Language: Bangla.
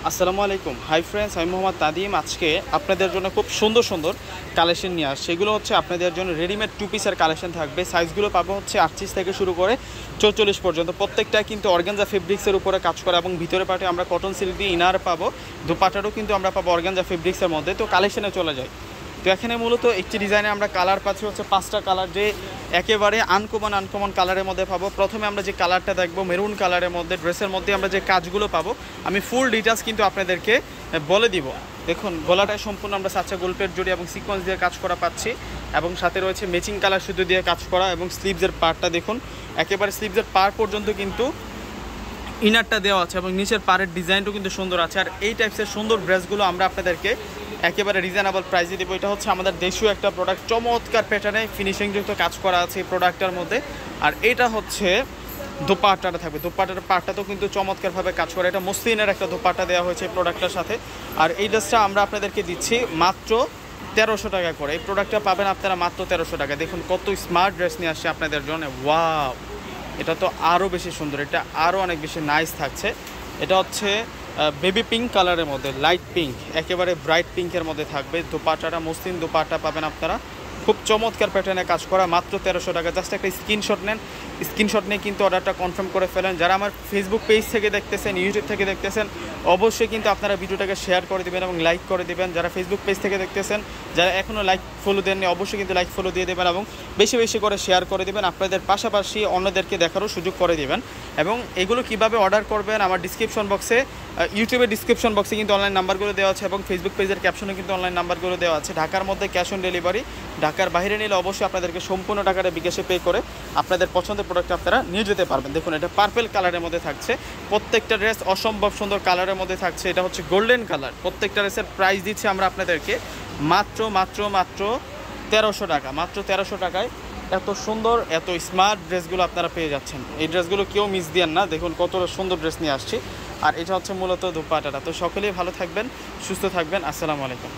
আসসালামু আলাইকুম। হাই ফ্রেন্ডস, আমি মোহাম্মদ তাদিম। আজকে আপনাদের জন্য খুব সুন্দর সুন্দর কালেকশন নিয়ে আসছে। সেগুলো হচ্ছে আপনাদের জন্য রেডিমেড টু পিসের কালেকশন থাকবে। সাইজগুলো পাবো হচ্ছে 38 থেকে শুরু করে 44 পর্যন্ত। প্রত্যেকটা কিন্তু অর্গানজা ফেব্রিক্সের উপরে কাজ করা এবং ভিতরে পাটে আমরা কটন সিল্ক দিয়ে ইনার পাবো। দুপাটারও কিন্তু আমরা পাবো অর্গানজা ফেব্রিক্সের মধ্যে। তো কালেকশনে চলে যায়। তো এখানে মূলত একটি ডিজাইনে আমরা কালার পাচ্ছি হচ্ছে 5টা কালার, যে একেবারে আনকমন কালারের মধ্যে পাবো। প্রথমে আমরা যে কালারটা দেখবো মেরুন কালারের মধ্যে, ড্রেসের মধ্যে আমরা যে কাজগুলো পাবো আমি ফুল ডিটেলস কিন্তু আপনাদেরকে বলে দিব। দেখুন, গলাটায় সম্পূর্ণ আমরা সাচ্চা গোল্পের জড়ি এবং সিকোয়েন্স দিয়ে কাজ করা পাচ্ছি, এবং সাথে রয়েছে ম্যাচিং কালার সুতো দিয়ে কাজ করা। এবং স্লিভসের পার্টটা দেখুন, একেবারে স্লিভসের পার পর্যন্ত কিন্তু ইনারটা দেওয়া আছে এবং নিচের পাড়ের ডিজাইনটাও কিন্তু সুন্দর আছে। আর এই টাইপসের সুন্দর ড্রেসগুলো আমরা আপনাদেরকে একেবারে রিজনেবল প্রাইসে দেবো। এটা হচ্ছে আমাদের দেশীয় একটা প্রোডাক্ট, চমৎকার প্যাটার্নে ফিনিশিংযুক্ত কাজ করা আছে এই প্রোডাক্টটার মধ্যে। আর এটা হচ্ছে দোপাট্টাটা থাকবে, দোপাট্টার পাটটাতেও কিন্তু চমৎকারভাবে কাজ করে। এটা মসলিনের একটা দোপাট্টা দেওয়া হয়েছে এই প্রোডাক্টটার সাথে। আর এই ড্রেসটা আমরা আপনাদেরকে দিচ্ছি মাত্র 1300 টাকা করে। এই প্রোডাক্টটা পাবেন আপনারা মাত্র 1300 টাকা। দেখুন কত স্মার্ট ড্রেস নিয়ে আসছে আপনাদের জন্য। ওয়াও, এটা তো আরও বেশি সুন্দর, এটা আরও অনেক বেশি নাইস থাকছে। এটা হচ্ছে বেবি পিঙ্ক কালারের মধ্যে, লাইট পিঙ্ক, একেবারে ব্রাইট পিঙ্কের মধ্যে থাকবে। দোপাট্টাটা মসলিন দোপাট্টা পাবেন আপনারা, খুব চমৎকার প্যাটার্নে কাজ করা, মাত্র 1300 টাকা। জাস্ট একটা স্ক্রিনশট নেন, স্ক্রিনশট নিয়ে কিন্তু অর্ডারটা কনফার্ম করে ফেলেন। যারা আমার ফেসবুক পেজ থেকে দেখতেছেন, ইউটিউব থেকে দেখতেছেন, অবশ্যই কিন্তু আপনারা ভিডিওটাকে শেয়ার করে দেবেন এবং লাইক করে দেবেন। যারা ফেসবুক পেজ থেকে দেখতেছেন, যারা এখনও লাইক ফলো দেননি, অবশ্যই কিন্তু লাইক ফলো দিয়ে দেবেন এবং বেশি বেশি করে শেয়ার করে দেবেন। আপনাদের পাশাপাশি অন্যদেরকে দেখারও সুযোগ করে দেবেন। এবং এগুলো কিভাবে অর্ডার করবেন আমার ডিসক্রিপশন বক্সে, ইউটিউবের ডিসক্রিপশন বক্সে কিন্তু অনলাইন নাম্বারগুলো দেওয়া আছে এবং ফেসবুক পেজের ক্যাপশনে কিন্তু অনলাইন নাম্বারগুলো দেওয়া আছে। ঢাকার মধ্যে ক্যাশ অন ডেলিভারি, ঢাকার বাইরে নিলে অবশ্যই আপনাদেরকে সম্পূর্ণ টাকাটা বিকাশে পে করে আপনাদের পছন্দের প্রোডাক্ট আপনারা নিয়ে যেতে পারবেন। দেখুন, এটা পার্পল কালারের মধ্যে থাকছে। প্রত্যেকটা ড্রেস অসম্ভব সুন্দর কালারের মধ্যে থাকছে। এটা হচ্ছে গোল্ডেন কালার। প্রত্যেকটা ড্রেসের প্রাইস দিচ্ছি আমরা আপনাদেরকে মাত্র 1300 টাকা। মাত্র 1300 টাকায় এত সুন্দর এত স্মার্ট ড্রেসগুলো আপনারা পেয়ে যাচ্ছেন। এই ড্রেসগুলো কেউ মিস দিয়েন না। দেখুন কত সুন্দর ড্রেস নিয়ে আসছি। আর এটা হচ্ছে মূলত দোপাট্টাটা। তো সকলেই ভালো থাকবেন, সুস্থ থাকবেন। আসসালামু আলাইকুম।